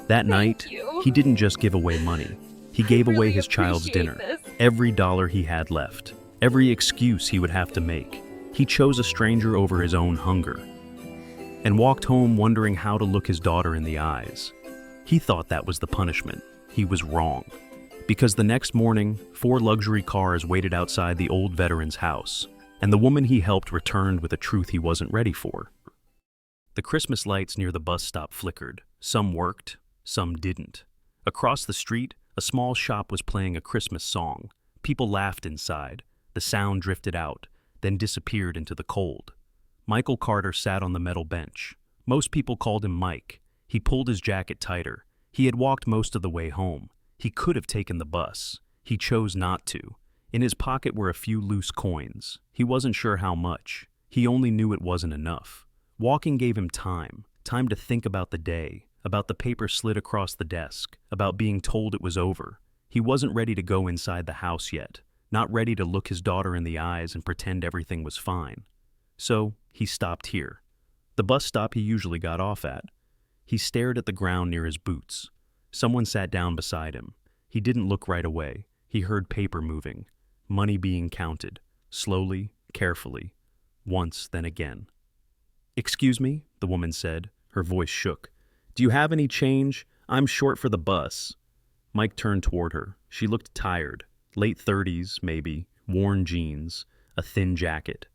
That night, Thank you. he didn't just give away money. He I gave away really his child's appreciate dinner, this. every dollar he had left, every excuse he would have to make. He chose a stranger over his own hunger and walked home wondering how to look his daughter in the eyes. He thought that was the punishment. He was wrong. Because the next morning, 4 luxury cars waited outside the old veteran's house, and the woman he helped returned with a truth he wasn't ready for. The Christmas lights near the bus stop flickered. Some worked, some didn't. Across the street, a small shop was playing a Christmas song. People laughed inside. The sound drifted out, then disappeared into the cold. Michael Carter sat on the metal bench. Most people called him Mike. He pulled his jacket tighter. He had walked most of the way home. He could have taken the bus. He chose not to. In his pocket were a few loose coins. He wasn't sure how much. He only knew it wasn't enough. Walking gave him time to think about the day, about the paper slid across the desk, about being told it was over. He wasn't ready to go inside the house yet, not ready to look his daughter in the eyes and pretend everything was fine. So he stopped here, the bus stop he usually got off at. He stared at the ground near his boots. Someone sat down beside him. He didn't look right away. He heard paper moving, money being counted, slowly, carefully, once, then again. "Excuse me," the woman said. Her voice shook. "Do you have any change? I'm short for the bus." Mike turned toward her. She looked tired, late 30s, maybe, worn jeans, a thin jacket.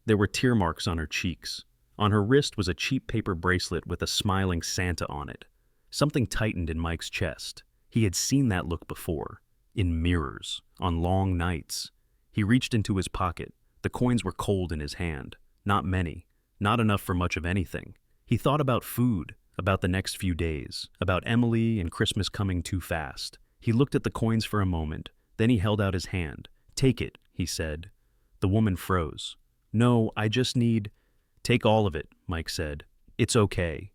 There were tear marks on her cheeks. On her wrist was a cheap paper bracelet with a smiling Santa on it. Something tightened in Mike's chest. He had seen that look before, in mirrors, on long nights. He reached into his pocket. The coins were cold in his hand. Not many. Not enough for much of anything. He thought about food, about the next few days, about Emily and Christmas coming too fast. He looked at the coins for a moment, then he held out his hand. "Take it," he said. The woman froze. "No, I just need—" "Take all of it," Mike said. "It's okay."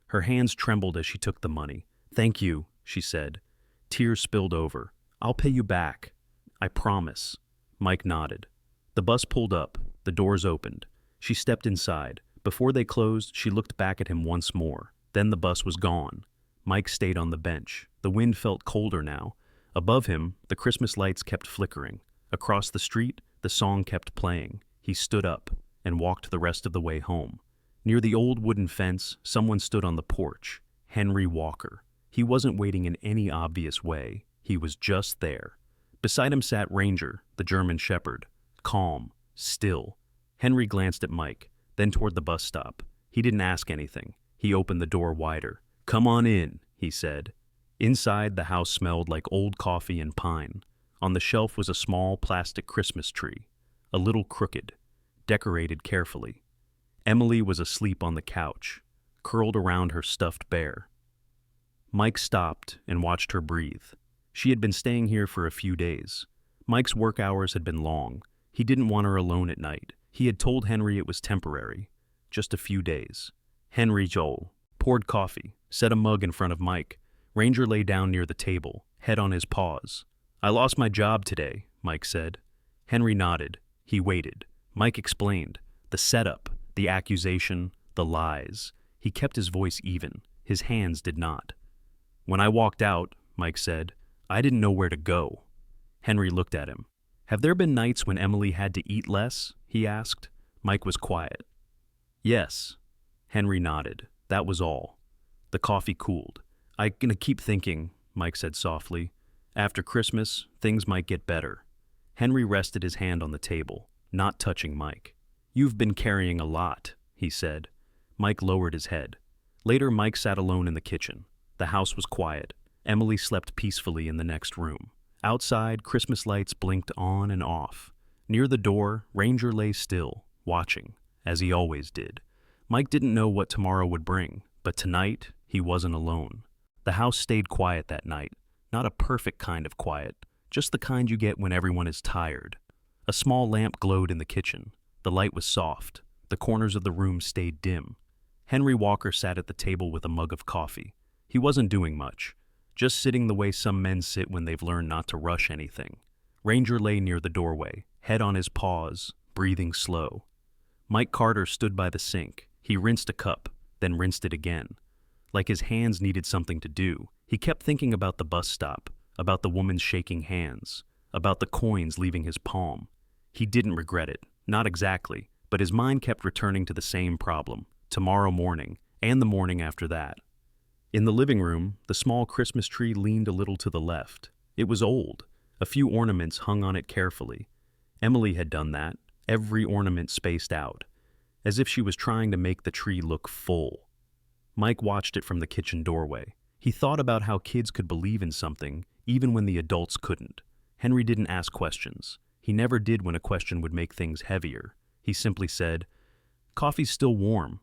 Her hands trembled as she took the money. "Thank you," she said. Tears spilled over. "I'll pay you back. I promise." Mike nodded. The bus pulled up. The doors opened. She stepped inside. Before they closed, she looked back at him once more. Then the bus was gone. Mike stayed on the bench. The wind felt colder now. Above him, the Christmas lights kept flickering. Across the street, the song kept playing. He stood up and walked the rest of the way home. Near the old wooden fence, someone stood on the porch. Henry Walker. He wasn't waiting in any obvious way. He was just there. Beside him sat Ranger, the German shepherd. Calm, still. Henry glanced at Mike, then toward the bus stop. He didn't ask anything. He opened the door wider. "Come on in," he said. Inside, the house smelled like old coffee and pine. On the shelf was a small plastic Christmas tree, a little crooked, decorated carefully. Emily was asleep on the couch, curled around her stuffed bear. Mike stopped and watched her breathe. She had been staying here for a few days. Mike's work hours had been long. He didn't want her alone at night. He had told Henry it was temporary, just a few days. Henry Joel poured coffee, set a mug in front of Mike. Ranger lay down near the table, head on his paws. "I lost my job today," Mike said. Henry nodded. He waited. Mike explained. The setup, the accusation, the lies. He kept his voice even. His hands did not. "When I walked out," Mike said, "I didn't know where to go." Henry looked at him. "Have there been nights when Emily had to eat less?" he asked. Mike was quiet. "Yes." Henry nodded. That was all. The coffee cooled. "I'm gonna keep thinking," Mike said softly. "After Christmas, things might get better." Henry rested his hand on the table, not touching Mike. "You've been carrying a lot," he said. Mike lowered his head. Later, Mike sat alone in the kitchen. The house was quiet. Emily slept peacefully in the next room. Outside, Christmas lights blinked on and off. Near the door, Ranger lay still, watching, as he always did. Mike didn't know what tomorrow would bring, but tonight, he wasn't alone. The house stayed quiet that night. Not a perfect kind of quiet, just the kind you get when everyone is tired. A small lamp glowed in the kitchen. The light was soft. The corners of the room stayed dim. Henry Walker sat at the table with a mug of coffee. He wasn't doing much, just sitting the way some men sit when they've learned not to rush anything. Ranger lay near the doorway, head on his paws, breathing slow. Mike Carter stood by the sink. He rinsed a cup, then rinsed it again. like his hands needed something to do. He kept thinking about the bus stop, about the woman's shaking hands, about the coins leaving his palm. He didn't regret it, not exactly, but his mind kept returning to the same problem, tomorrow morning, and the morning after that. In the living room, the small Christmas tree leaned a little to the left. It was old. A few ornaments hung on it carefully. Emily had done that, every ornament spaced out, as if she was trying to make the tree look full. Mike watched it from the kitchen doorway. He thought about how kids could believe in something even when the adults couldn't. Henry didn't ask questions. He never did when a question would make things heavier. He simply said, "Coffee's still warm."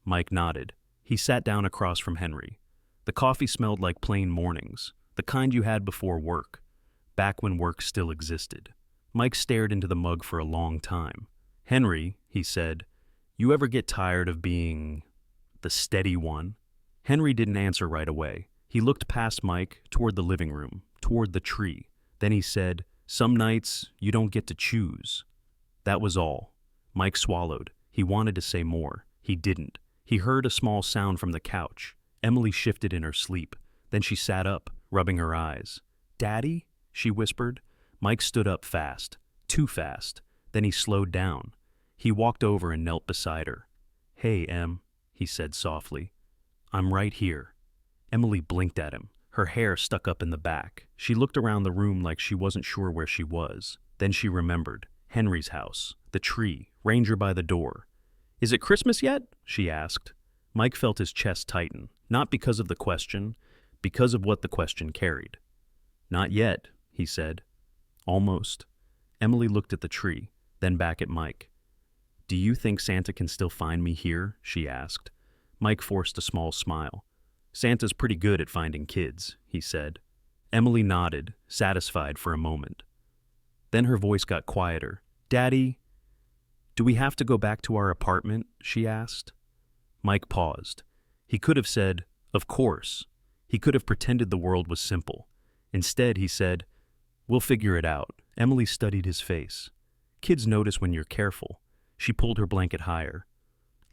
Mike nodded. He sat down across from Henry. The coffee smelled like plain mornings, the kind you had before work, back when work still existed. Mike stared into the mug for a long time. "Henry," he said, "you ever get tired of being the steady one?" Henry didn't answer right away. He looked past Mike, toward the living room, toward the tree. Then he said, "Some nights you don't get to choose." That was all. Mike swallowed. He wanted to say more. He didn't. He heard a small sound from the couch. Emily shifted in her sleep. Then she sat up, rubbing her eyes. "Daddy?" she whispered. Mike stood up fast. Too fast. Then he slowed down. He walked over and knelt beside her. "Hey, Em," he said softly. "I'm right here." Emily blinked at him. Her hair stuck up in the back. She looked around the room like she wasn't sure where she was. Then she remembered. Henry's house. The tree. Ranger by the door. "Is it Christmas yet?" she asked. Mike felt his chest tighten, not because of the question, because of what the question carried. "Not yet," he said. "Almost." Emily looked at the tree, then back at Mike. "Do you think Santa can still find me here?" she asked. Mike forced a small smile. "Santa's pretty good at finding kids," he said. Emily nodded, satisfied for a moment. Then her voice got quieter. "Daddy, do we have to go back to our apartment?" she asked. Mike paused. He could have said, "Of course." He could have pretended the world was simple. Instead, he said, "We'll figure it out." Emily studied his face. "Kids notice when you're careful." She pulled her blanket higher.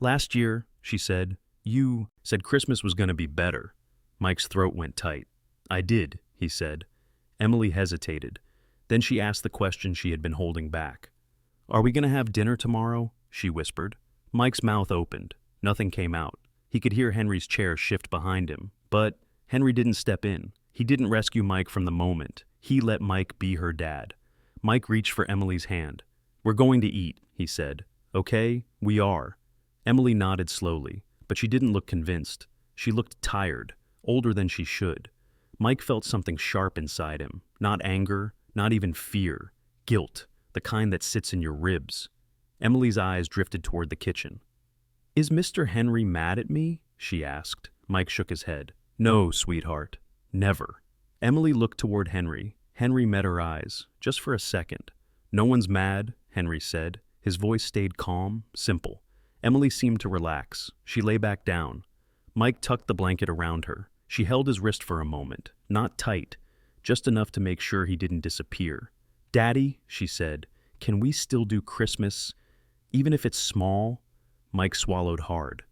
"Last year," she said, "you said Christmas was going to be better." Mike's throat went tight. "I did," he said. Emily hesitated. Then she asked the question she had been holding back. "Are we going to have dinner tomorrow?" she whispered. Mike's mouth opened. Nothing came out. He could hear Henry's chair shift behind him, but Henry didn't step in. He didn't rescue Mike from the moment. He let Mike be her dad. Mike reached for Emily's hand. "We're going to eat," he said. "Okay, we are." Emily nodded slowly, but she didn't look convinced. She looked tired, older than she should. Mike felt something sharp inside him, not anger, not even fear, guilt, the kind that sits in your ribs. Emily's eyes drifted toward the kitchen. "Is Mr. Henry mad at me?" she asked. Mike shook his head. "No, sweetheart. Never." Emily looked toward Henry. Henry met her eyes, just for a second. "No one's mad," Henry said. His voice stayed calm, simple. Emily seemed to relax. She lay back down. Mike tucked the blanket around her. She held his wrist for a moment, not tight, just enough to make sure he didn't disappear. "Daddy," she said, "can we still do Christmas, even if it's small?" Mike swallowed hard.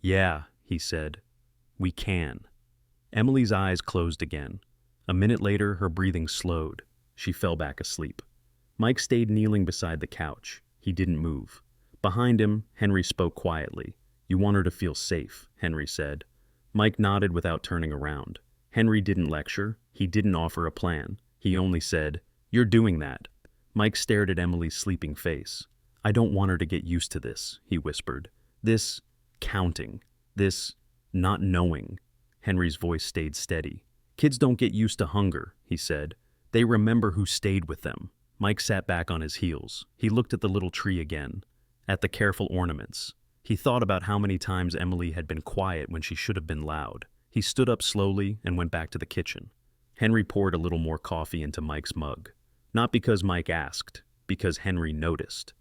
"Yeah," he said, "we can." Emily's eyes closed again. A minute later, her breathing slowed. She fell back asleep. Mike stayed kneeling beside the couch. He didn't move. Behind him, Henry spoke quietly. "You want her to feel safe," Henry said. Mike nodded without turning around. Henry didn't lecture. He didn't offer a plan. He only said, "You're doing that." Mike stared at Emily's sleeping face. "I don't want her to get used to this," he whispered. "This counting. This not knowing." Henry's voice stayed steady. "Kids don't get used to hunger," he said. "They remember who stayed with them." Mike sat back on his heels. He looked at the little tree again, at the careful ornaments. He thought about how many times Emily had been quiet when she should have been loud. He stood up slowly and went back to the kitchen. Henry poured a little more coffee into Mike's mug. Not because Mike asked, because Henry noticed.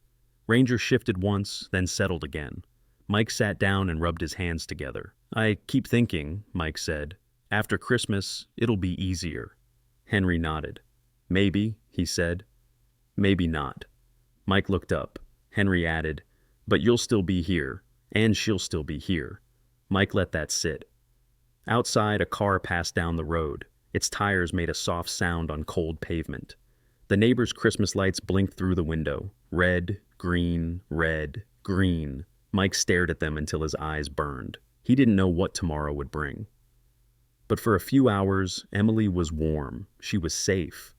Ranger shifted once, then settled again. Mike sat down and rubbed his hands together. "I keep thinking," Mike said, "after Christmas, it'll be easier." Henry nodded. "Maybe," he said. "Maybe not." Mike looked up. Henry added, "But you'll still be here, and she'll still be here." Mike let that sit. Outside, a car passed down the road. Its tires made a soft sound on cold pavement. The neighbor's Christmas lights blinked through the window. Red, green, red, green. Mike stared at them until his eyes burned. He didn't know what tomorrow would bring. But for a few hours, Emily was warm. She was safe.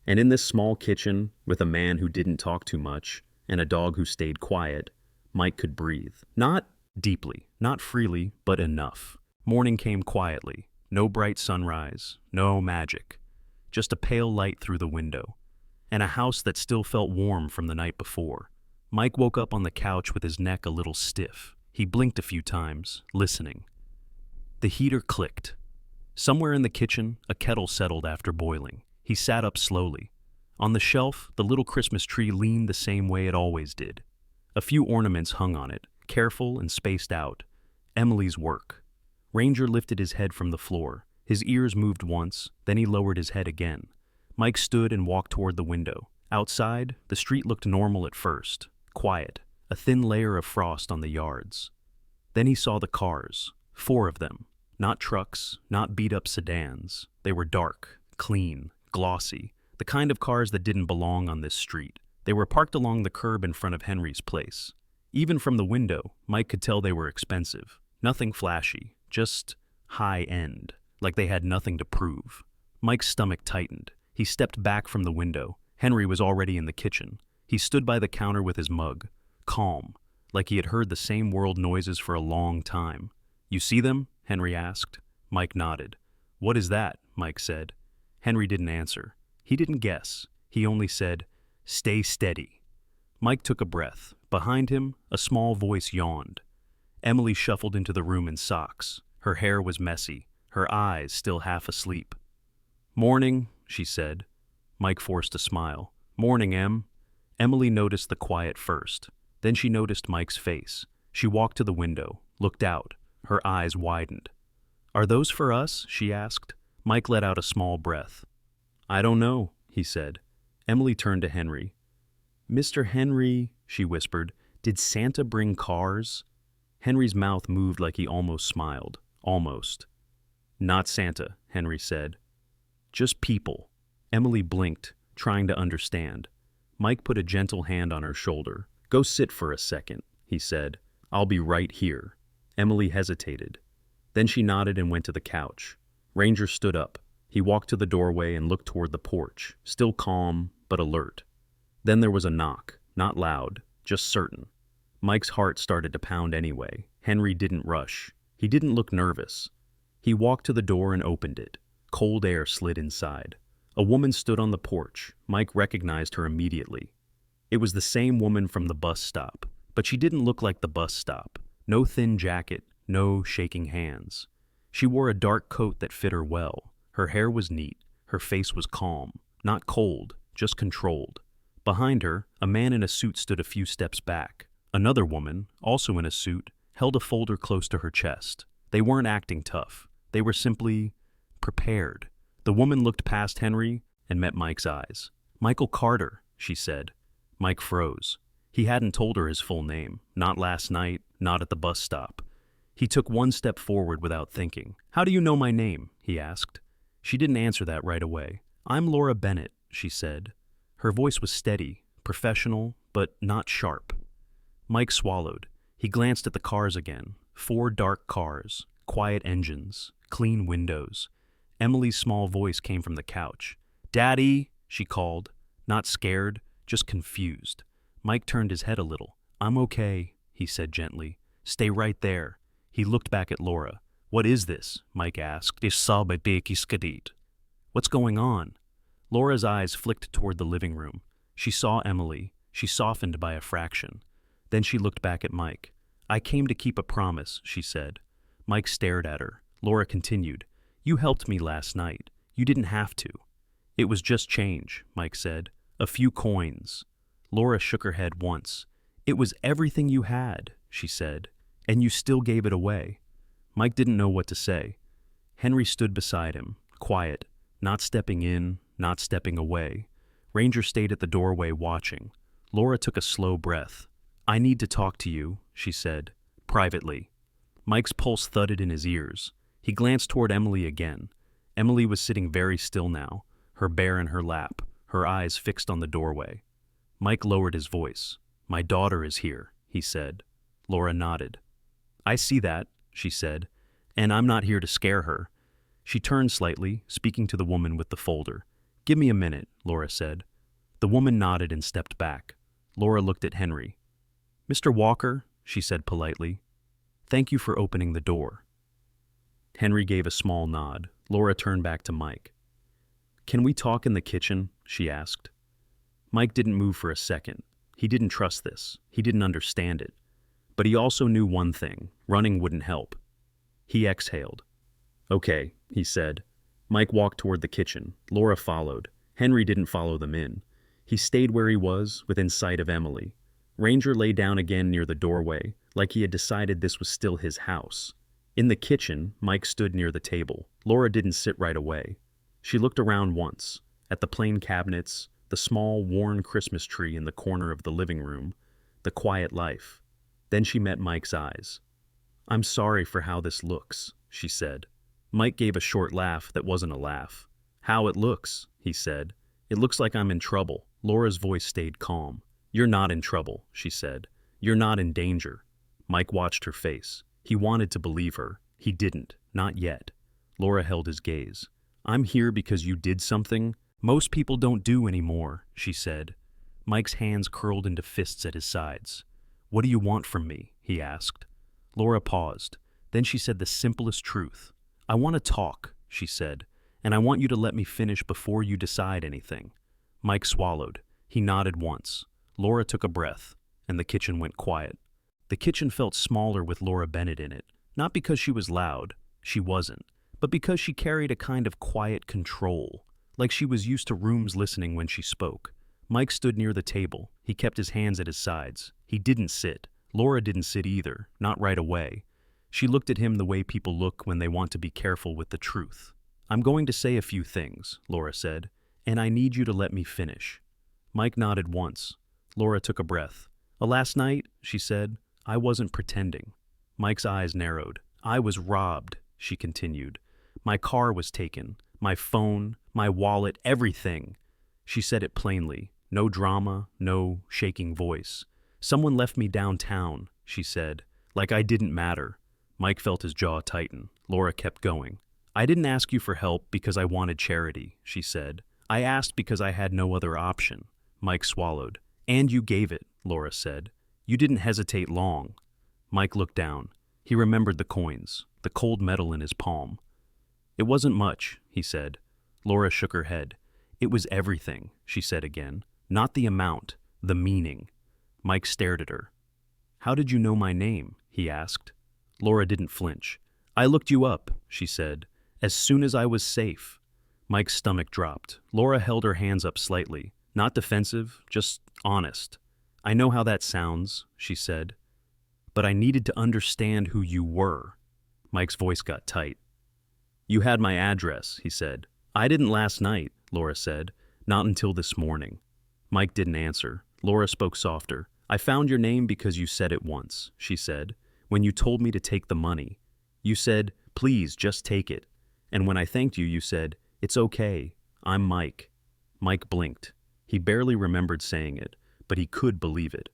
And in this small kitchen, with a man who didn't talk too much, and a dog who stayed quiet, Mike could breathe. Not deeply, not freely, but enough. Morning came quietly. No bright sunrise, no magic. Just a pale light through the window. And a house that still felt warm from the night before. Mike woke up on the couch with his neck a little stiff. He blinked a few times, listening. The heater clicked. Somewhere in the kitchen, a kettle settled after boiling. He sat up slowly. On the shelf, the little Christmas tree leaned the same way it always did. A few ornaments hung on it, careful and spaced out. Emily's work. Ranger lifted his head from the floor. His ears moved once, then he lowered his head again. Mike stood and walked toward the window. Outside, the street looked normal at first. Quiet, a thin layer of frost on the yards. Then he saw the cars, 4 of them. Not trucks, not beat-up sedans. They were dark, clean, glossy, the kind of cars that didn't belong on this street. They were parked along the curb in front of Henry's place. Even from the window, Mike could tell they were expensive. Nothing flashy, just high-end, like they had nothing to prove. Mike's stomach tightened. He stepped back from the window. Henry was already in the kitchen. He stood by the counter with his mug, calm, like he had heard the same world noises for a long time. "You see them?" Henry asked. Mike nodded. "What is that?" Mike said. Henry didn't answer. He didn't guess. He only said, "Stay steady." Mike took a breath. Behind him, a small voice yawned. Emily shuffled into the room in socks. Her hair was messy, her eyes still half asleep. "Morning," she said. Mike forced a smile. "Morning, Em." Emily noticed the quiet first. Then she noticed Mike's face. She walked to the window, looked out. Her eyes widened. "Are those for us?" she asked. Mike let out a small breath. "I don't know," he said. Emily turned to Henry. "Mr. Henry," she whispered, "did Santa bring cars?" Henry's mouth moved like he almost smiled. Almost. "Not Santa," Henry said. "Just people." Emily blinked, trying to understand. Mike put a gentle hand on her shoulder. "Go sit for a second," he said. "I'll be right here." Emily hesitated. Then she nodded and went to the couch. Ranger stood up. He walked to the doorway and looked toward the porch, still calm, but alert. Then there was a knock, not loud, just certain. Mike's heart started to pound anyway. Henry didn't rush. He didn't look nervous. He walked to the door and opened it. Cold air slid inside. A woman stood on the porch. Mike recognized her immediately. It was the same woman from the bus stop, but she didn't look like the bus stop. No thin jacket, no shaking hands. She wore a dark coat that fit her well. Her hair was neat. Her face was calm, not cold, just controlled. Behind her, a man in a suit stood a few steps back. Another woman, also in a suit, held a folder close to her chest. They weren't acting tough. They were simply prepared. The woman looked past Henry and met Mike's eyes. "Michael Carter," she said. Mike froze. He hadn't told her his full name. Not last night, not at the bus stop. He took one step forward without thinking. "How do you know my name?" he asked. She didn't answer that right away. "I'm Laura Bennett," she said. Her voice was steady, professional, but not sharp. Mike swallowed. He glanced at the cars again. 4 dark cars, quiet engines, clean windows. Emily's small voice came from the couch. "Daddy," she called. Not scared, just confused. Mike turned his head a little. "I'm okay," he said gently. "Stay right there." He looked back at Laura. "What is this?" Mike asked. "What's going on?" Laura's eyes flicked toward the living room. She saw Emily. She softened by a fraction. Then she looked back at Mike. "I came to keep a promise," she said. Mike stared at her. Laura continued. "You helped me last night. You didn't have to." "It was just change," Mike said. "A few coins." Laura shook her head once. "It was everything you had," she said, "and you still gave it away." Mike didn't know what to say. Henry stood beside him, quiet, not stepping in, not stepping away. Ranger stayed at the doorway watching. Laura took a slow breath. "I need to talk to you," she said, privately. Mike's pulse thudded in his ears. He glanced toward Emily again. Emily was sitting very still now, her bear in her lap, her eyes fixed on the doorway. Mike lowered his voice. "My daughter is here," he said. Laura nodded. "I see that," she said, "and I'm not here to scare her." She turned slightly, speaking to the woman with the folder. "Give me a minute," Laura said. The woman nodded and stepped back. Laura looked at Henry. "Mr. Walker," she said politely, "thank you for opening the door." Henry gave a small nod. Laura turned back to Mike. "Can we talk in the kitchen?" she asked. Mike didn't move for a second. He didn't trust this. He didn't understand it. But he also knew one thing: running wouldn't help. He exhaled. "Okay," he said. Mike walked toward the kitchen. Laura followed. Henry didn't follow them in. He stayed where he was, within sight of Emily. Ranger lay down again near the doorway, like he had decided this was still his house. In the kitchen, Mike stood near the table. Laura didn't sit right away. She looked around once, at the plain cabinets, the small, worn Christmas tree in the corner of the living room, the quiet life. Then she met Mike's eyes. "I'm sorry for how this looks," she said. Mike gave a short laugh that wasn't a laugh. "How it looks," he said. "It looks like I'm in trouble." Laura's voice stayed calm. "You're not in trouble," she said. "You're not in danger." Mike watched her face. He wanted to believe her. He didn't. Not yet. Laura held his gaze. "I'm here because you did something most people don't do anymore," she said. Mike's hands curled into fists at his sides. "What do you want from me?" he asked. Laura paused. Then she said the simplest truth. "I want to talk," she said, "and I want you to let me finish before you decide anything." Mike swallowed. He nodded once. Laura took a breath, and the kitchen went quiet. The kitchen felt smaller with Laura Bennett in it, not because she was loud, she wasn't, but because she carried a kind of quiet control, like she was used to rooms listening when she spoke. Mike stood near the table. He kept his hands at his sides. He didn't sit. Laura didn't sit either, not right away. She looked at him the way people look when they want to be careful with the truth. "I'm going to say a few things," Laura said, "and I need you to let me finish." Mike nodded once. Laura took a breath. Last night," she said, "I wasn't pretending." Mike's eyes narrowed. "I was robbed," she continued. "My car was taken. My phone, my wallet, everything." She said it plainly. No drama, no shaking voice. "Someone left me downtown," she said, "like I didn't matter." Mike felt his jaw tighten. Laura kept going. "I didn't ask you for help because I wanted charity," she said. "I asked because I had no other option." Mike swallowed. "And you gave it," Laura said. "You didn't hesitate long." Mike looked down. He remembered the coins, the cold metal in his palm. "It wasn't much," he said. Laura shook her head. "It was everything," she said again. "Not the amount, the meaning." Mike stared at her. "How did you know my name?" he asked. Laura didn't flinch. "I looked you up," she said, "as soon as I was safe." Mike's stomach dropped. Laura held her hands up slightly. Not defensive, just honest. "I know how that sounds," she said, "but I needed to understand who you were." Mike's voice got tight. "You had my address," he said. "I didn't last night," Laura said. "Not until this morning." Mike didn't answer. Laura spoke softer. "I found your name because you said it once," she said. "When you told me to take the money. You said, 'Please, just take it.' And when I thanked you, you said, 'It's okay. I'm Mike.'" Mike blinked. He barely remembered saying it, but he could believe it.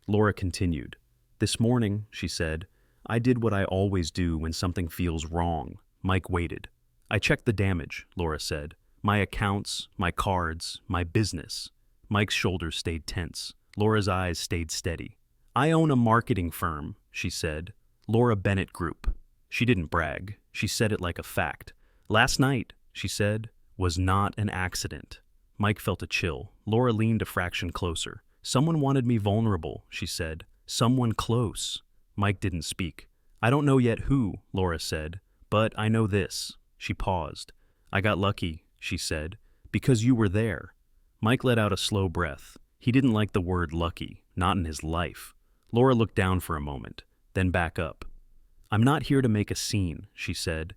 Laura continued. "This morning," she said, "I did what I always do when something feels wrong." Mike waited. "I checked the damage," Laura said. "My accounts, my cards, my business." Mike's shoulders stayed tense. Laura's eyes stayed steady. "I own a marketing firm," she said. "Laura Bennett Group." She didn't brag. She said it like a fact. "Last night," she said, "was not an accident." Mike felt a chill. Laura leaned a fraction closer. "Someone wanted me vulnerable," she said. "Someone close." Mike didn't speak. "I don't know yet who," Laura said, "but I know this." She paused. "I got lucky," she said, "because you were there." Mike let out a slow breath. He didn't like the word lucky, not in his life. Laura looked down for a moment, then back up. "I'm not here to make a scene," she said.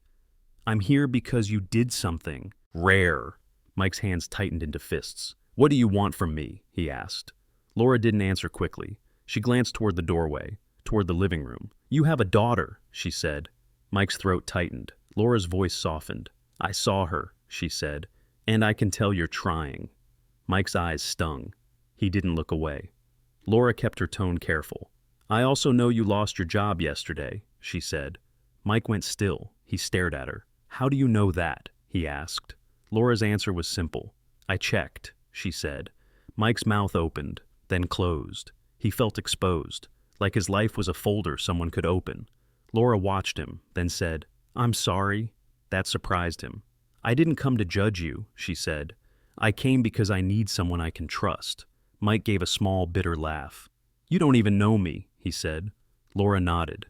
"I'm here because you did something rare." Mike's hands tightened into fists. "What do you want from me?" he asked. Laura didn't answer quickly. She glanced toward the doorway, toward the living room. "You have a daughter," she said. Mike's throat tightened. Laura's voice softened. "I saw her," she said, "and I can tell you're trying." Mike's eyes stung. He didn't look away. Laura kept her tone careful. "I also know you lost your job yesterday," she said. Mike went still. He stared at her. "How do you know that?" he asked. Laura's answer was simple. "I checked," she said. Mike's mouth opened, then closed. He felt exposed, like his life was a folder someone could open. Laura watched him, then said, "I'm sorry." That surprised him. "I didn't come to judge you," she said. "I came because I need someone I can trust." Mike gave a small, bitter laugh. "You don't even know me," he said. Laura nodded.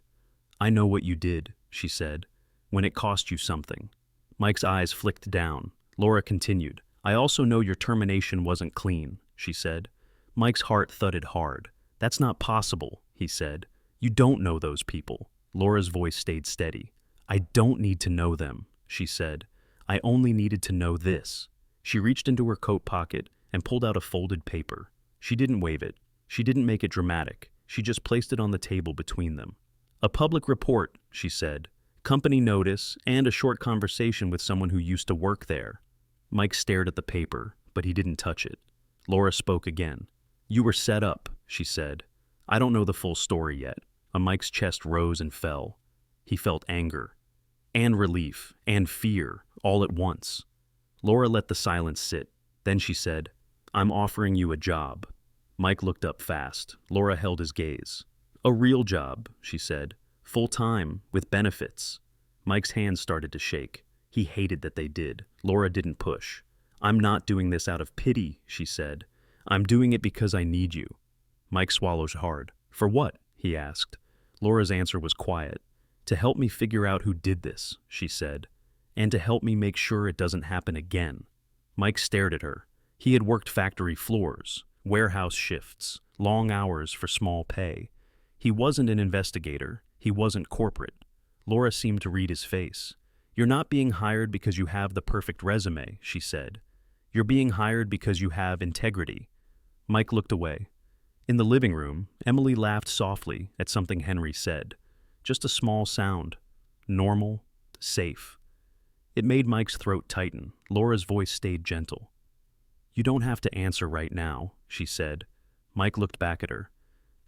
"I know what you did," she said, "when it cost you something." Mike's eyes flicked down. Laura continued, "I also know your termination wasn't clean," she said. Mike's heart thudded hard. "That's not possible," he said. "You don't know those people." Laura's voice stayed steady. "I don't need to know them," she said. "I only needed to know this." She reached into her coat pocket and pulled out a folded paper. She didn't wave it. She didn't make it dramatic. She just placed it on the table between them. "A public report," she said. "Company notice and a short conversation with someone who used to work there." Mike stared at the paper, but he didn't touch it. Laura spoke again. "You were set up," she said. "I don't know the full story yet." Mike's chest rose and fell. He felt anger, and relief, and fear, all at once. Laura let the silence sit. Then she said, "I'm offering you a job." Mike looked up fast. Laura held his gaze. "A real job," she said. "Full-time, with benefits." Mike's hands started to shake. He hated that they did. Laura didn't push. "I'm not doing this out of pity," she said. "I'm doing it because I need you." Mike swallowed hard. "For what?" he asked. Laura's answer was quiet. "To help me figure out who did this," she said, "and to help me make sure it doesn't happen again." Mike stared at her. He had worked factory floors, warehouse shifts, long hours for small pay. He wasn't an investigator. He wasn't corporate. Laura seemed to read his face. "You're not being hired because you have the perfect resume," she said. "You're being hired because you have integrity." Mike looked away. In the living room, Emily laughed softly at something Henry said. Just a small sound. Normal, safe. It made Mike's throat tighten. Laura's voice stayed gentle. "You don't have to answer right now," she said. Mike looked back at her.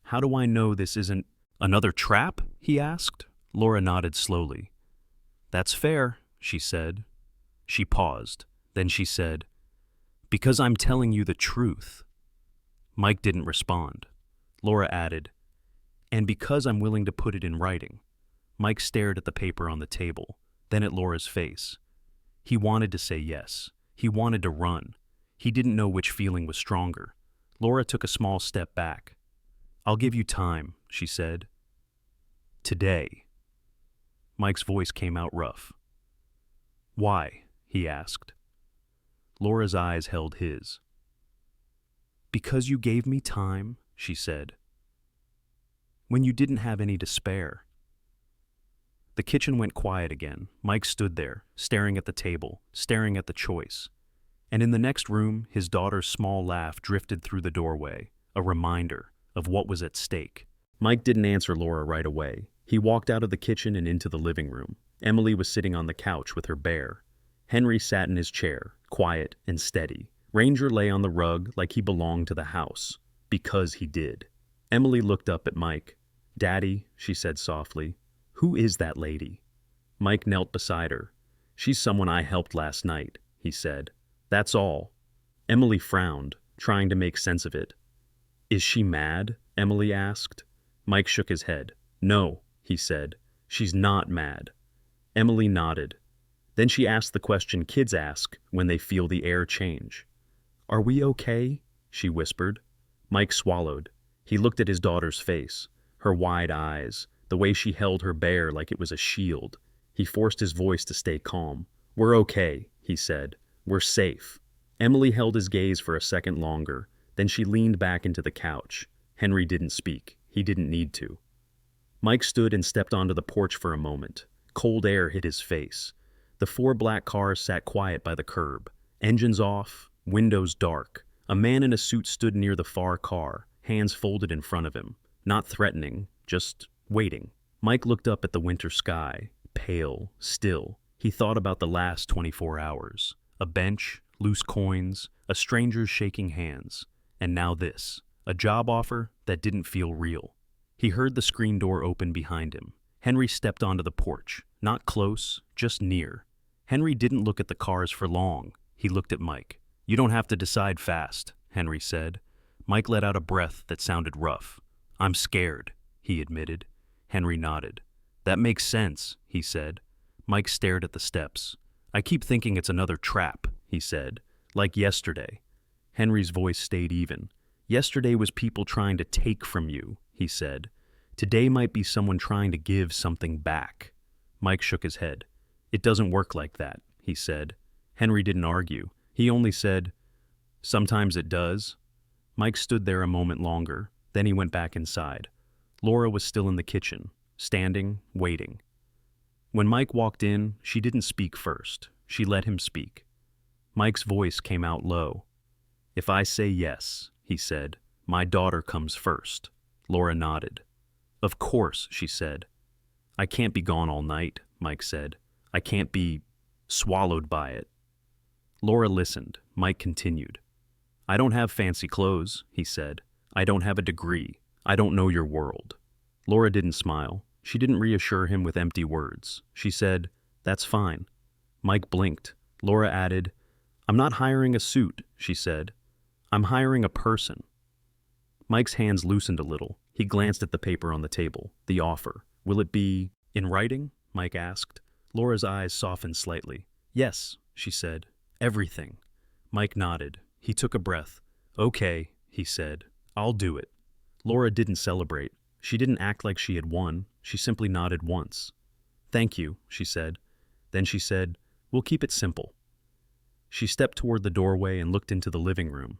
"How do I know this isn't another trap?" he asked. Laura nodded slowly. "That's fair," she said. She paused. Then she said, "Because I'm telling you the truth." Mike didn't respond. Laura added, "And because I'm willing to put it in writing." Mike stared at the paper on the table, then at Laura's face. He wanted to say yes. He wanted to run. He didn't know which feeling was stronger. Laura took a small step back. "I'll give you time," she said. "Today." Mike's voice came out rough. "Why?" he asked. Laura's eyes held his. "Because you gave me time," she said, "when you didn't have any to spare." The kitchen went quiet again. Mike stood there, staring at the table, staring at the choice. And in the next room, his daughter's small laugh drifted through the doorway, a reminder of what was at stake. Mike didn't answer Laura right away. He walked out of the kitchen and into the living room. Emily was sitting on the couch with her bear. Henry sat in his chair, quiet and steady. Ranger lay on the rug like he belonged to the house, because he did. Emily looked up at Mike. "Daddy," she said softly, "who is that lady?" Mike knelt beside her. "She's someone I helped last night," he said. "That's all." Emily frowned, trying to make sense of it. "Is she mad?" Emily asked. Mike shook his head. "No," he said. "She's not mad." Emily nodded. Then she asked the question kids ask when they feel the air change. "Are we okay?" she whispered. Mike swallowed. He looked at his daughter's face, her wide eyes, the way she held her bear like it was a shield. He forced his voice to stay calm. "We're okay," he said. "We're safe." Emily held his gaze for a second longer. Then she leaned back into the couch. Henry didn't speak. He didn't need to. Mike stood and stepped onto the porch for a moment. Cold air hit his face. The 4 black cars sat quiet by the curb. Engines off, windows dark. A man in a suit stood near the far car, hands folded in front of him. Not threatening, just waiting. Mike looked up at the winter sky, pale, still. He thought about the last 24 hours. A bench, loose coins, a stranger's shaking hands. And now this, a job offer that didn't feel real. He heard the screen door open behind him. Henry stepped onto the porch, not close, just near. Henry didn't look at the cars for long. He looked at Mike. "You don't have to decide fast," Henry said. Mike let out a breath that sounded rough. "I'm scared," he admitted. Henry nodded. "That makes sense," he said. Mike stared at the steps. "I keep thinking it's another trap," he said. "Like yesterday." Henry's voice stayed even. "Yesterday was people trying to take from you," he said. "Today might be someone trying to give something back." Mike shook his head. "It doesn't work like that," he said. Henry didn't argue. He only said, "Sometimes it does." Mike stood there a moment longer, then he went back inside. Laura was still in the kitchen, standing, waiting. When Mike walked in, she didn't speak first. She let him speak. Mike's voice came out low. "If I say yes," he said, "my daughter comes first." Laura nodded. "Of course," she said. "I can't be gone all night," Mike said. "I can't be swallowed by it." Laura listened. Mike continued. "I don't have fancy clothes," he said. "I don't have a degree. I don't know your world." Laura didn't smile. She didn't reassure him with empty words. She said, "That's fine." Mike blinked. Laura added, "I'm not hiring a suit," she said. "I'm hiring a person." Mike's hands loosened a little. He glanced at the paper on the table, the offer. "Will it be in writing?" Mike asked. Laura's eyes softened slightly. "Yes," she said. "Everything." Mike nodded. He took a breath. "Okay," he said. "I'll do it." Laura didn't celebrate. She didn't act like she had won. She simply nodded once. "Thank you," she said. Then she said, "We'll keep it simple." She stepped toward the doorway and looked into the living room.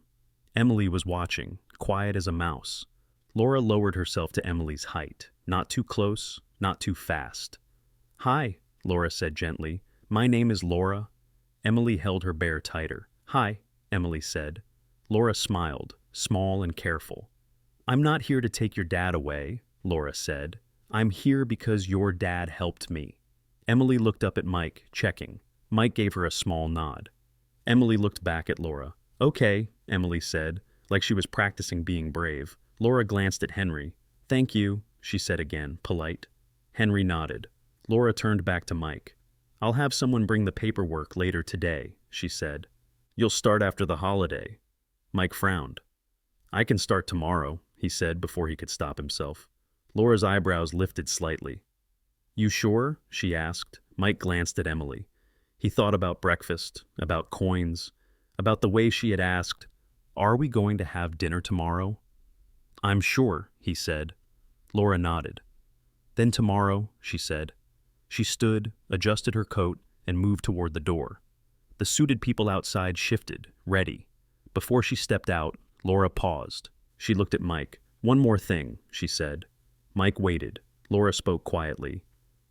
Emily was watching, quiet as a mouse. Laura lowered herself to Emily's height, not too close, not too fast. "Hi," Laura said gently. "My name is Laura." Emily held her bear tighter. "Hi," Emily said. Laura smiled, small and careful. "I'm not here to take your dad away," Laura said. "I'm here because your dad helped me." Emily looked up at Mike, checking. Mike gave her a small nod. Emily looked back at Laura. "Okay," Emily said, like she was practicing being brave. Laura glanced at Henry. "Thank you," she said again, polite. Henry nodded. Laura turned back to Mike. "I'll have someone bring the paperwork later today," she said. "You'll start after the holiday." Mike frowned. "I can start tomorrow," he said before he could stop himself. Laura's eyebrows lifted slightly. "You sure?" she asked. Mike glanced at Emily. He thought about breakfast, about coins, about the way she had asked, "Are we going to have dinner tomorrow?" "I'm sure," he said. Laura nodded. "Then tomorrow," she said. She stood, adjusted her coat, and moved toward the door. The suited people outside shifted, ready. Before she stepped out, Laura paused. She looked at Mike. "One more thing," she said. Mike waited. Laura spoke quietly.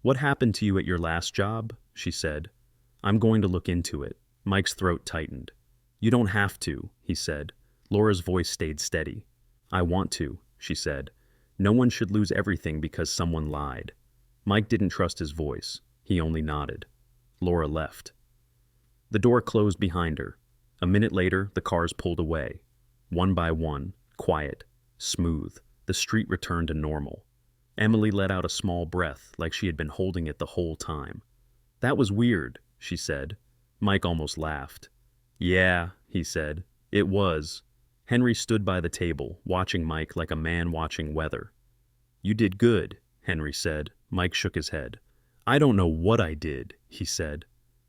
"What happened to you at your last job?" she said. "I'm going to look into it." Mike's throat tightened. "You don't have to," he said. Laura's voice stayed steady. "I want to," she said. "No one should lose everything because someone lied." Mike didn't trust his voice. He only nodded. Laura left. The door closed behind her. A minute later, the cars pulled away. One by one, quiet, smooth, the street returned to normal. Emily let out a small breath like she had been holding it the whole time. "That was weird," she said. Mike almost laughed. "Yeah," he said. "It was." Henry stood by the table, watching Mike like a man watching weather. "You did good," Henry said. Mike shook his head. "I don't know what I did," he said.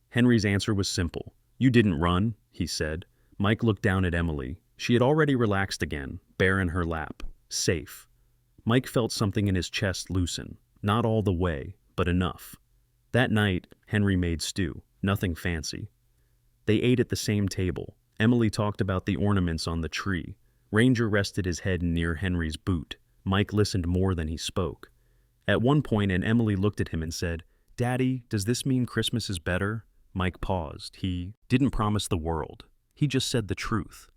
Henry's answer was simple. "You didn't run," he said. Mike looked down at Emily. She had already relaxed again, bare in her lap, safe. Mike felt something in his chest loosen, not all the way, but enough. That night, Henry made stew, nothing fancy. They ate at the same table. Emily talked about the ornaments on the tree. Ranger rested his head near Henry's boot. Mike listened more than he spoke. At one point, Emily looked at him and said, "Daddy, does this mean Christmas is better?" Mike paused. He didn't promise the world. He just said the truth.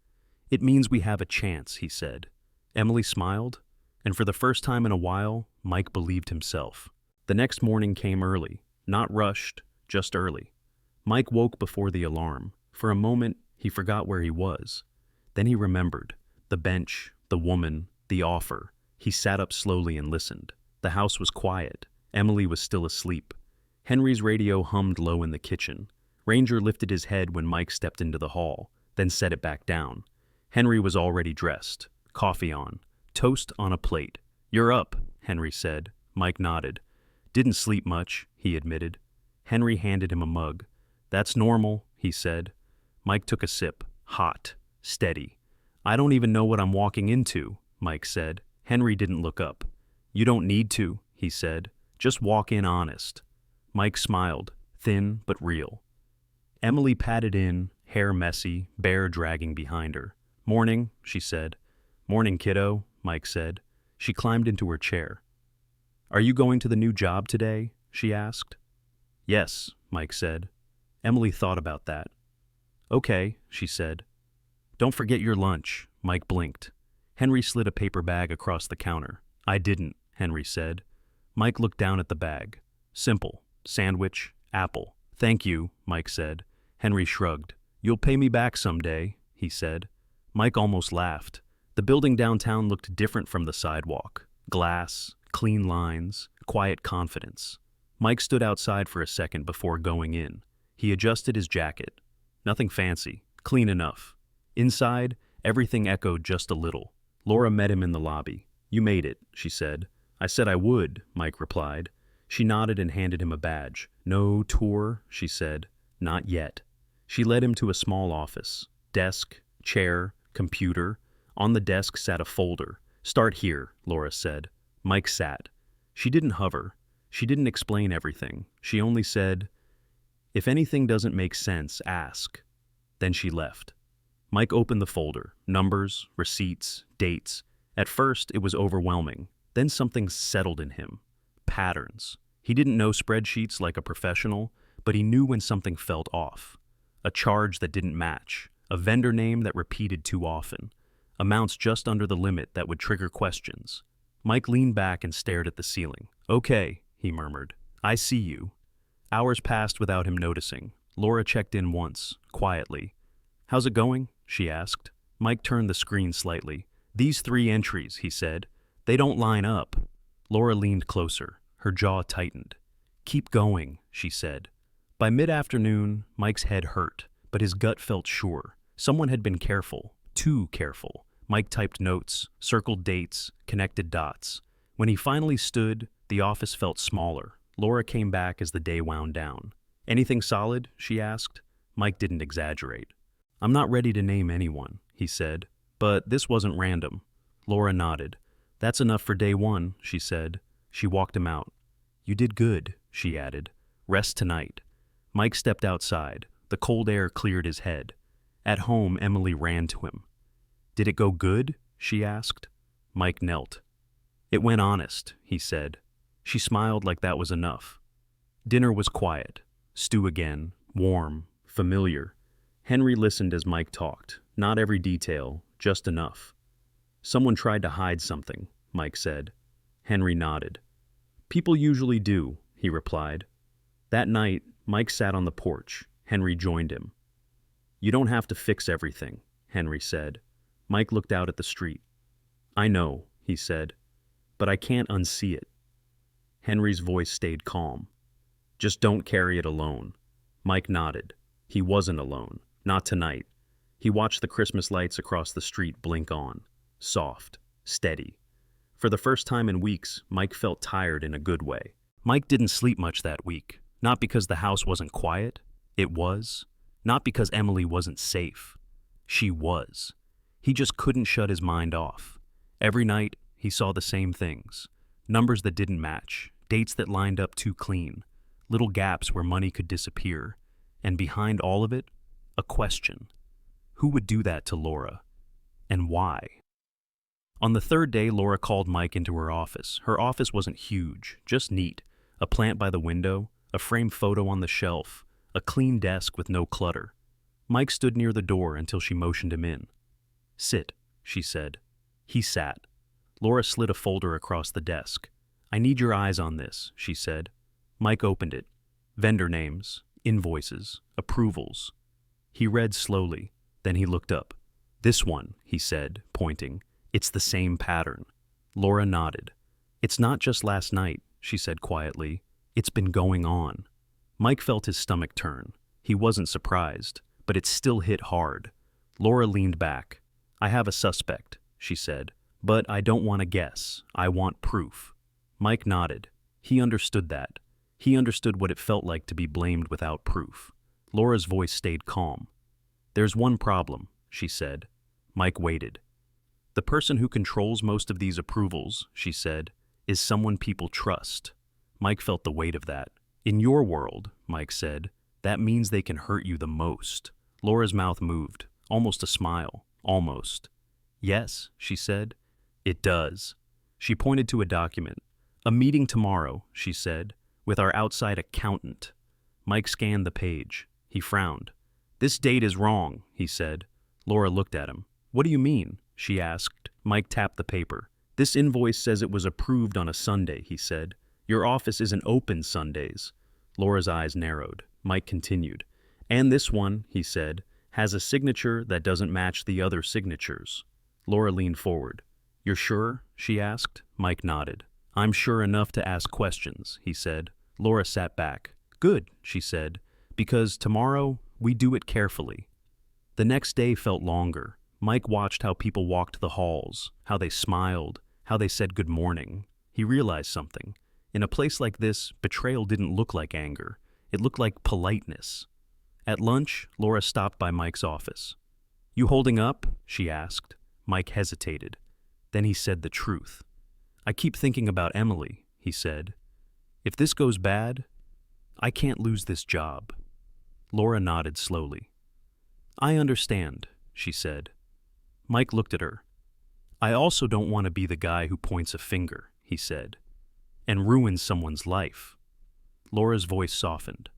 "It means we have a chance," he said. Emily smiled, and for the first time in a while, Mike believed himself. The next morning came early, not rushed, just early. Mike woke before the alarm. For a moment, he forgot where he was. Then he remembered. The bench, the woman, the offer. He sat up slowly and listened. The house was quiet. Emily was still asleep. Henry's radio hummed low in the kitchen. Ranger lifted his head when Mike stepped into the hall, then set it back down. Henry was already dressed. Coffee on. Toast on a plate. "You're up," Henry said. Mike nodded. "Didn't sleep much," he admitted. Henry handed him a mug. "That's normal," he said. Mike took a sip. Hot. Steady. "I don't even know what I'm walking into," Mike said. Henry didn't look up. "You don't need to," he said. "Just walk in honest." Mike smiled, thin but real. Emily padded in, hair messy, bear dragging behind her. "Morning," she said. "Morning, kiddo," Mike said. She climbed into her chair. "Are you going to the new job today?" she asked. "Yes," Mike said. Emily thought about that. "Okay," she said. "Don't forget your lunch," Mike blinked. Henry slid a paper bag across the counter. "I didn't," Henry said. Mike looked down at the bag. Simple. Sandwich, apple. "Thank you," Mike said. Henry shrugged. "You'll pay me back someday," he said. Mike almost laughed. The building downtown looked different from the sidewalk. Glass, clean lines, quiet confidence. Mike stood outside for a second before going in. He adjusted his jacket. Nothing fancy, clean enough. Inside, everything echoed just a little. Laura met him in the lobby. "You made it," she said. "I said I would," Mike replied. She nodded and handed him a badge. "No tour," she said. "Not yet." She led him to a small office. Desk, chair, computer. On the desk sat a folder. "Start here," Laura said. Mike sat. She didn't hover. She didn't explain everything. She only said, "If anything doesn't make sense, ask." Then she left. Mike opened the folder. Numbers, receipts, dates. At first, it was overwhelming. Then something settled in him. Patterns. He didn't know spreadsheets like a professional, but he knew when something felt off. A charge that didn't match. A vendor name that repeated too often. Amounts just under the limit that would trigger questions. Mike leaned back and stared at the ceiling. "Okay," he murmured. "I see you." Hours passed without him noticing. Laura checked in once, quietly. "How's it going?" she asked. Mike turned the screen slightly. "These 3 entries," he said. "They don't line up." Laura leaned closer. Her jaw tightened. "Keep going," she said. By mid-afternoon, Mike's head hurt, but his gut felt sure. Someone had been careful, too careful. Mike typed notes, circled dates, connected dots. When he finally stood, the office felt smaller. Laura came back as the day wound down. "Anything solid?" she asked. Mike didn't exaggerate. "I'm not ready to name anyone," he said. "But this wasn't random." Laura nodded. "That's enough for day 1, she said. She walked him out. "You did good," she added. "Rest tonight." Mike stepped outside. The cold air cleared his head. At home, Emily ran to him. "Did it go good?" she asked. Mike knelt. "It went honest," he said. She smiled like that was enough. Dinner was quiet. Stew again, warm, familiar. Henry listened as Mike talked. Not every detail, just enough. "Someone tried to hide something," Mike said. Henry nodded. "People usually do," he replied. That night, Mike sat on the porch. Henry joined him. "You don't have to fix everything," Henry said. Mike looked out at the street. "I know," he said, "but I can't unsee it." Henry's voice stayed calm. "Just don't carry it alone." Mike nodded. He wasn't alone. Not tonight. He watched the Christmas lights across the street blink on. Soft. Steady. For the first time in weeks, Mike felt tired in a good way. Mike didn't sleep much that week. Not because the house wasn't quiet. It was. Not because Emily wasn't safe. She was. He just couldn't shut his mind off. Every night, he saw the same things. Numbers that didn't match. Dates that lined up too clean. Little gaps where money could disappear. And behind all of it, a question. Who would do that to Laura? And why? On the 3rd day, Laura called Mike into her office. Her office wasn't huge, just neat. A plant by the window, a framed photo on the shelf, a clean desk with no clutter. Mike stood near the door until she motioned him in. "Sit," she said. He sat. Laura slid a folder across the desk. "I need your eyes on this," she said. Mike opened it. Vendor names, Invoices, approvals. He read slowly, then he looked up. "This one," he said, pointing. "It's the same pattern." Laura nodded. "It's not just last night," she said quietly. "It's been going on." Mike felt his stomach turn. He wasn't surprised, but it still hit hard. Laura leaned back. "I have a suspect," she said, "but I don't want to guess. I want proof." Mike nodded. He understood that. He understood what it felt like to be blamed without proof. Laura's voice stayed calm. "There's one problem," she said. Mike waited. "The person who controls most of these approvals," she said, "is someone people trust." Mike felt the weight of that. "In your world," Mike said, "that means they can hurt you the most." Laura's mouth moved, almost a smile, almost. "Yes," she said, "it does." She pointed to a document. "A meeting tomorrow," she said, "with our outside accountant." Mike scanned the page. He frowned. "This date is wrong," he said. Laura looked at him. "What do you mean?" she asked. Mike tapped the paper. "This invoice says it was approved on a Sunday," he said. "Your office isn't open Sundays." Laura's eyes narrowed. Mike continued. "And this one," he said, "has a signature that doesn't match the other signatures." Laura leaned forward. "You're sure?" she asked. Mike nodded. "I'm sure enough to ask questions," he said. Laura sat back. "Good," she said, "because tomorrow we do it carefully." The next day felt longer. Mike watched how people walked the halls, how they smiled, how they said good morning. He realized something. In a place like this, betrayal didn't look like anger. It looked like politeness. At lunch, Laura stopped by Mike's office. "You holding up?" she asked. Mike hesitated. Then he said the truth. "I keep thinking about Emily," he said. "If this goes bad, I can't lose this job." Laura nodded slowly. "I understand," she said. Mike looked at her. "I also don't want to be the guy who points a finger," he said, "and ruins someone's life." Laura's voice softened.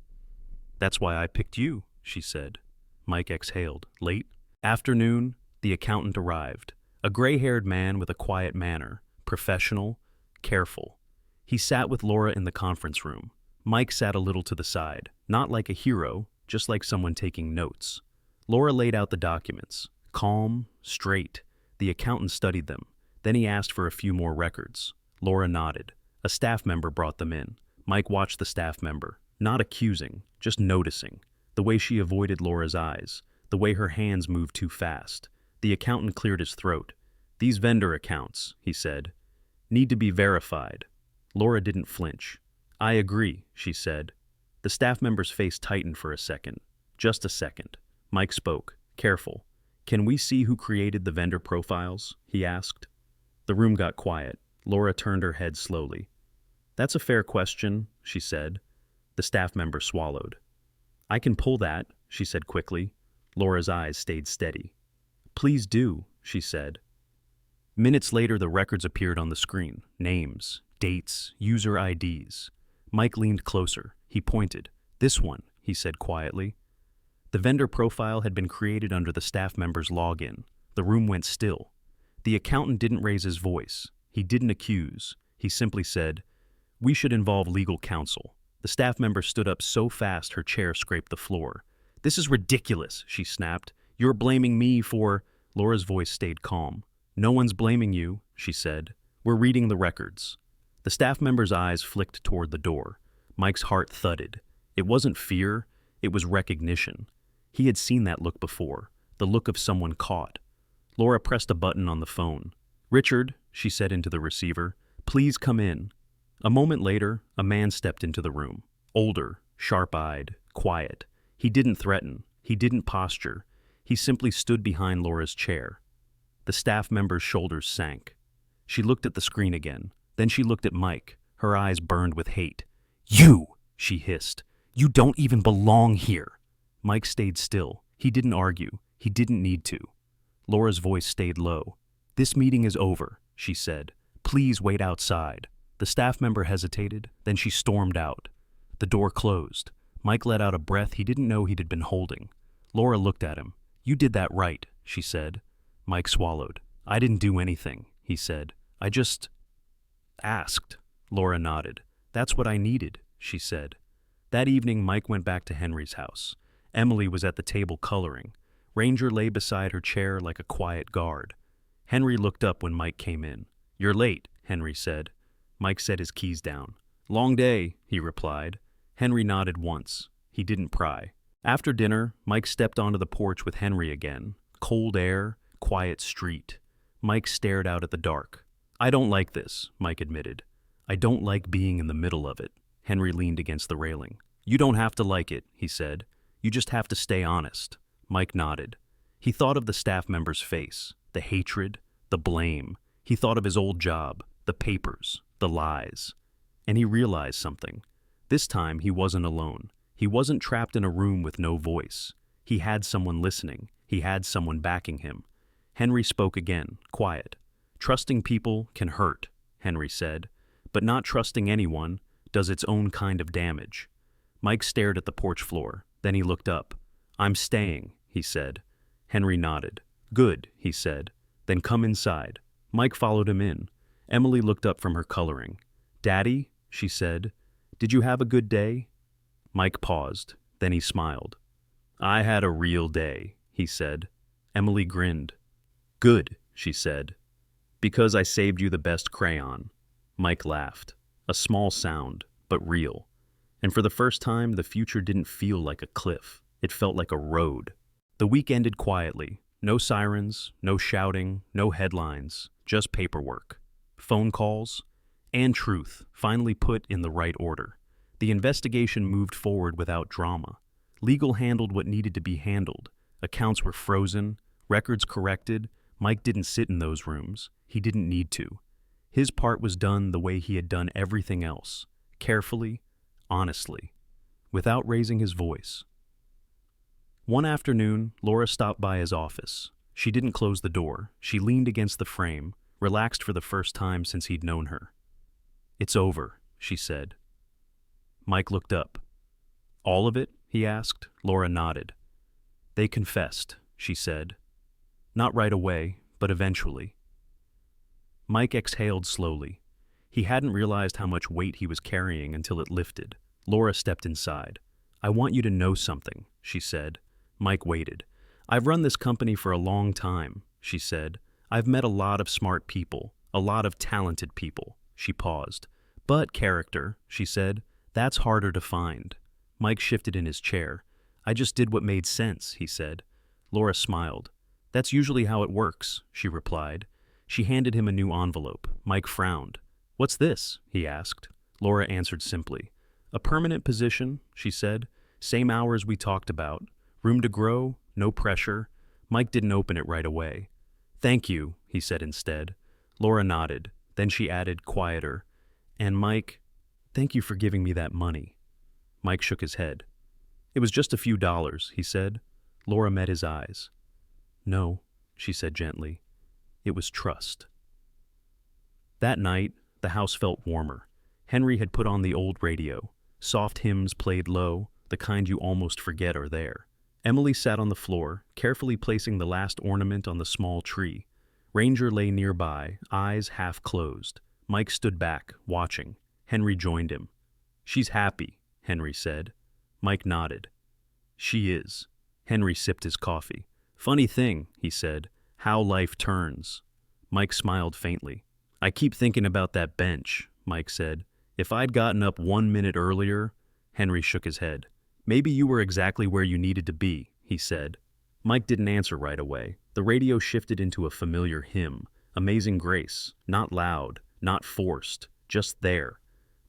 "That's why I picked you," she said. Mike exhaled. Late afternoon, the accountant arrived. A gray-haired man with a quiet manner, professional, careful. He sat with Laura in the conference room. Mike sat a little to the side, not like a hero, just like someone taking notes. Laura laid out the documents, calm, straight. The accountant studied them. Then he asked for a few more records. Laura nodded. A staff member brought them in. Mike watched the staff member, not accusing, just noticing. The way she avoided Laura's eyes, the way her hands moved too fast. The accountant cleared his throat. "These vendor accounts," he said, "need to be verified." Laura didn't flinch. "I agree," she said. The staff member's face tightened for a second. Just a second. Mike spoke, careful. "Can we see who created the vendor profiles?" he asked. The room got quiet. Laura turned her head slowly. "That's a fair question," she said. The staff member swallowed. "I can pull that," she said quickly. Laura's eyes stayed steady. "Please do," she said. Minutes later, the records appeared on the screen. Names, dates, user IDs. Mike leaned closer. He pointed. "This one," he said quietly. The vendor profile had been created under the staff member's login. The room went still. The accountant didn't raise his voice. He didn't accuse. He simply said, "We should involve legal counsel." The staff member stood up so fast her chair scraped the floor. "This is ridiculous," she snapped. "You're blaming me for—" Laura's voice stayed calm. "No one's blaming you," she said. "We're reading the records." The staff member's eyes flicked toward the door. Mike's heart thudded. It wasn't fear, it was recognition. He had seen that look before, the look of someone caught. Laura pressed a button on the phone. "Richard," she said into the receiver, "please come in." A moment later, a man stepped into the room. Older, sharp-eyed, quiet. He didn't threaten. He didn't posture. He simply stood behind Laura's chair. The staff member's shoulders sank. She looked at the screen again. Then she looked at Mike. Her eyes burned with hate. "You!" she hissed. "You don't even belong here." Mike stayed still. He didn't argue. He didn't need to. Laura's voice stayed low. "This meeting is over," she said. "Please wait outside." The staff member hesitated. Then she stormed out. The door closed. Mike let out a breath he didn't know he'd been holding. Laura looked at him. "You did that right," she said. Mike swallowed. "I didn't do anything," he said. "I just asked." Laura nodded. "That's what I needed," she said. That evening, Mike went back to Henry's house. Emily was at the table coloring. Ranger lay beside her chair like a quiet guard. Henry looked up when Mike came in. "You're late," Henry said. Mike set his keys down. "Long day," he replied. Henry nodded once. He didn't pry. After dinner, Mike stepped onto the porch with Henry again. Cold air, quiet street. Mike stared out at the dark. "I don't like this," Mike admitted. "I don't like being in the middle of it." Henry leaned against the railing. "You don't have to like it," he said. "You just have to stay honest." Mike nodded. He thought of the staff member's face, the hatred, the blame. He thought of his old job, the papers, the lies. And he realized something. This time he wasn't alone. He wasn't trapped in a room with no voice. He had someone listening. He had someone backing him. Henry spoke again, quiet. "Trusting people can hurt," Henry said, "but not trusting anyone does its own kind of damage." Mike stared at the porch floor. Then he looked up. "I'm staying," he said. Henry nodded. "Good," he said. "Then come inside." Mike followed him in. Emily looked up from her coloring. "Daddy," she said, "did you have a good day?" Mike paused. Then he smiled. "I had a real day," he said. Emily grinned. "Good," she said. "Because I saved you the best crayon." Mike laughed. A small sound, but real. And for the first time, the future didn't feel like a cliff. It felt like a road. The week ended quietly. No sirens, no shouting, no headlines, just paperwork, phone calls, and truth finally put in the right order. The investigation moved forward without drama. Legal handled what needed to be handled. Accounts were frozen, records corrected. Mike didn't sit in those rooms. He didn't need to. His part was done the way he had done everything else, carefully, honestly, without raising his voice. One afternoon, Laura stopped by his office. She didn't close the door. She leaned against the frame, relaxed for the first time since he'd known her. "It's over," she said. Mike looked up. "All of it?" he asked. Laura nodded. "They confessed," she said. "Not right away, but eventually." Mike exhaled slowly. He hadn't realized how much weight he was carrying until it lifted. Laura stepped inside. "I want you to know something," she said. Mike waited. "I've run this company for a long time," she said. "I've met a lot of smart people, a lot of talented people." She paused. "But character," she said, "that's harder to find." Mike shifted in his chair. "I just did what made sense," he said. Laura smiled. "That's usually how it works," she replied. She handed him a new envelope. Mike frowned. "What's this?" he asked. Laura answered simply. "A permanent position," she said. "Same hours we talked about. Room to grow, no pressure." Mike didn't open it right away. "Thank you," he said instead. Laura nodded. Then she added, quieter, "And Mike, thank you for giving me that money." Mike shook his head. "It was just a few dollars," he said. Laura met his eyes. "No," she said gently. "It was trust." That night, the house felt warmer. Henry had put on the old radio. Soft hymns played low, the kind you almost forget are there. Emily sat on the floor, carefully placing the last ornament on the small tree. Ranger lay nearby, eyes half closed. Mike stood back, watching. Henry joined him. "She's happy," Henry said. Mike nodded. "She is." Henry sipped his coffee. "Funny thing," he said, "how life turns." Mike smiled faintly. "I keep thinking about that bench," Mike said. "If I'd gotten up 1 minute earlier—" Henry shook his head. "Maybe you were exactly where you needed to be," he said. Mike didn't answer right away. The radio shifted into a familiar hymn, Amazing Grace, not loud, not forced, just there.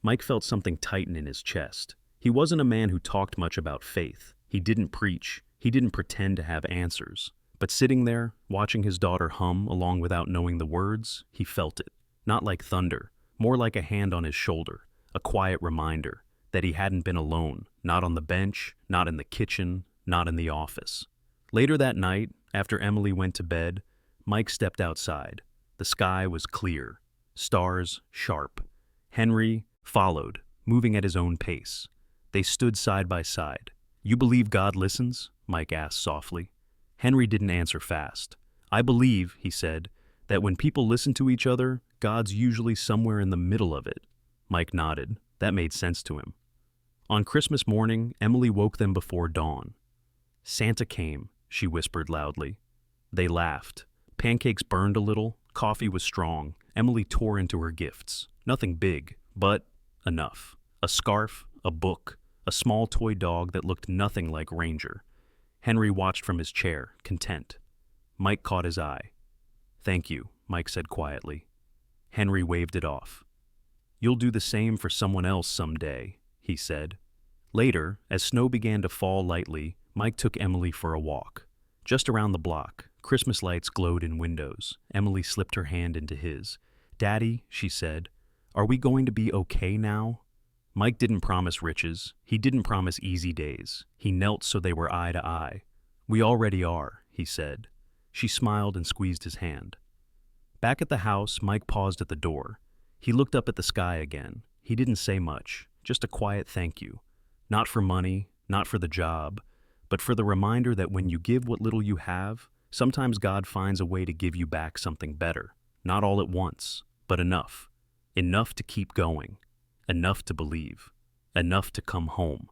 Mike felt something tighten in his chest. He wasn't a man who talked much about faith. He didn't preach. He didn't pretend to have answers. But sitting there, watching his daughter hum along without knowing the words, he felt it. Not like thunder, more like a hand on his shoulder, a quiet reminder that he hadn't been alone, not on the bench, not in the kitchen, not in the office. Later that night, after Emily went to bed, Mike stepped outside. The sky was clear, stars sharp. Henry followed, moving at his own pace. They stood side by side. "You believe God listens?" Mike asked softly. Henry didn't answer fast. "I believe," he said, "that when people listen to each other, God's usually somewhere in the middle of it." Mike nodded. That made sense to him. On Christmas morning, Emily woke them before dawn. Santa came, she whispered loudly. They laughed. Pancakes burned a little, coffee was strong. Emily tore into her gifts. Nothing big, but enough. A scarf, a book, a small toy dog that looked nothing like Ranger. Henry watched from his chair, content. Mike caught his eye. "Thank you," Mike said quietly. Henry waved it off. "You'll do the same for someone else someday," he said. Later, as snow began to fall lightly, Mike took Emily for a walk. Just around the block, Christmas lights glowed in windows. Emily slipped her hand into his. "Daddy," she said, "are we going to be okay now?" Mike didn't promise riches. He didn't promise easy days. He knelt so they were eye to eye. "We already are," he said. She smiled and squeezed his hand. Back at the house, Mike paused at the door. He looked up at the sky again. He didn't say much, just a quiet thank you. Not for money, not for the job, but for the reminder that when you give what little you have, sometimes God finds a way to give you back something better. Not all at once, but enough. Enough to keep going. Enough to believe. Enough to come home.